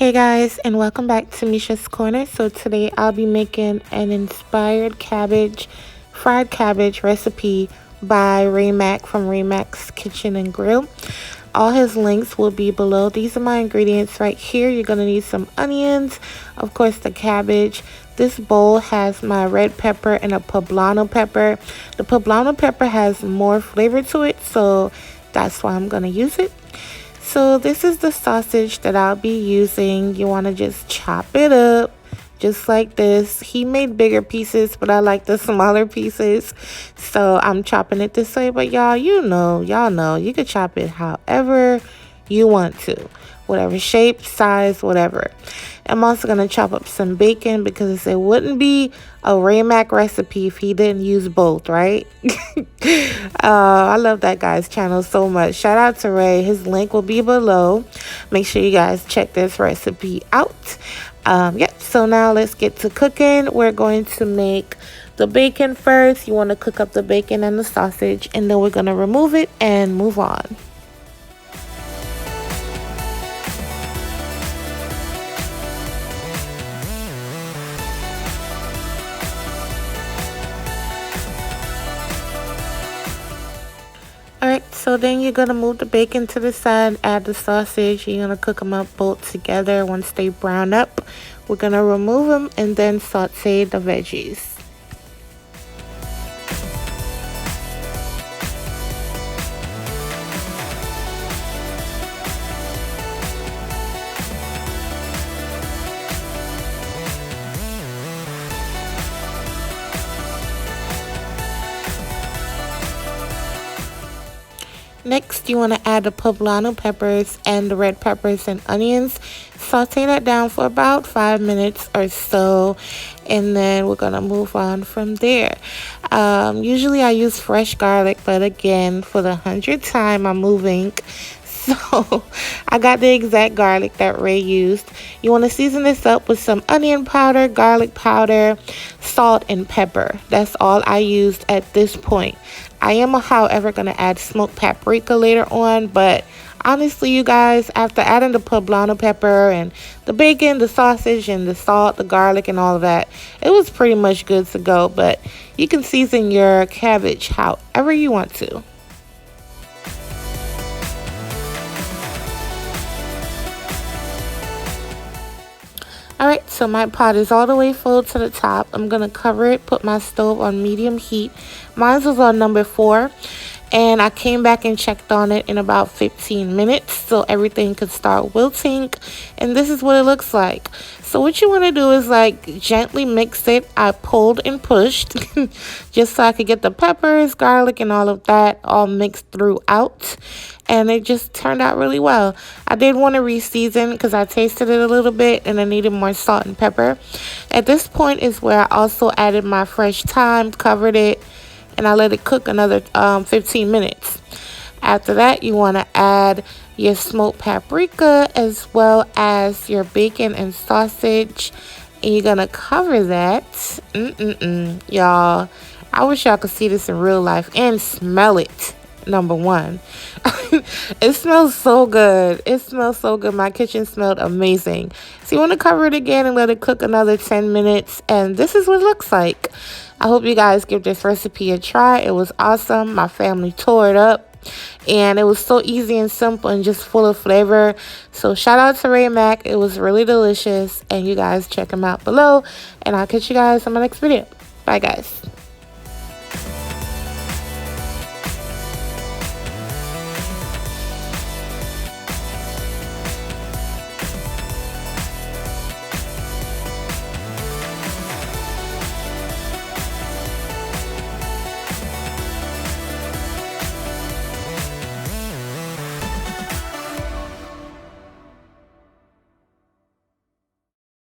Hey guys, and welcome back to Mesha's Corner. So today I'll be making an inspired fried cabbage recipe by Mack from Mack's Kitchen and Grill. All his links will be below. These are my ingredients right here. You're going to need some onions, of course the cabbage. This bowl has my red pepper and a poblano pepper. The poblano pepper has more flavor to it, so that's why I'm going to use it. So this is the sausage that I'll be using. You want to just chop it up just like this. He made bigger pieces, but I like the smaller pieces, so I'm chopping it this way. But y'all know you could chop it however you want to, whatever shape, size, whatever. I'm also going to chop up some bacon because it wouldn't be a Mack recipe if he didn't use both, right? I love that guy's channel so much. Shout out to Ray. His link will be below. Make sure you guys check this recipe out. Yep, so now let's get to cooking. We're going to make the bacon first. You want to cook up the bacon and the sausage, and then we're going to remove it and move on. Alright, so then you're going to move the bacon to the side, add the sausage. You're going to cook them up both together. Once they brown up, we're going to remove them and then saute the veggies. Next, you want to add the poblano peppers and the red peppers and onions. Saute that down for about 5 minutes or so, and then we're going to move on from there. Usually I use fresh garlic, but again, for the 100th time, I'm moving. So I got the exact garlic that Ray used. You want to season this up with some onion powder, garlic powder, salt, and pepper. That's all I used at this point. I am, however, going to add smoked paprika later on, but honestly, you guys, after adding the poblano pepper and the bacon, the sausage, and the salt, the garlic, and all of that, it was pretty much good to go. But you can season your cabbage however you want to. Alright, so my pot is all the way full to the top. I'm going to cover it, put my stove on medium heat. Mine was on number 4, and I came back and checked on it in about 15 minutes so everything could start wilting, and this is what it looks like. So what you want to do is like gently mix it. I pulled and pushed just so I could get the peppers, garlic, and all of that all mixed throughout, and it just turned out really well. I did want to re-season because I tasted it a little bit and I needed more salt and pepper. At this point is where I also added my fresh thyme, covered it, and I let it cook another 15 minutes. After that, you want to add your smoked paprika as well as your bacon and sausage, and you're gonna cover that. Y'all, I wish y'all could see this in real life and smell it. Number one, it smells so good. It smells so good. My kitchen smelled amazing. So you want to cover it again and let it cook another 10 minutes, and this is what it looks like. I hope you guys give this recipe a try. It was awesome. My family tore it up, and it was so easy and simple and just full of flavor. So shout out to Mack. It was really delicious, and you guys check him out below, and I'll catch you guys on my next video. Bye guys.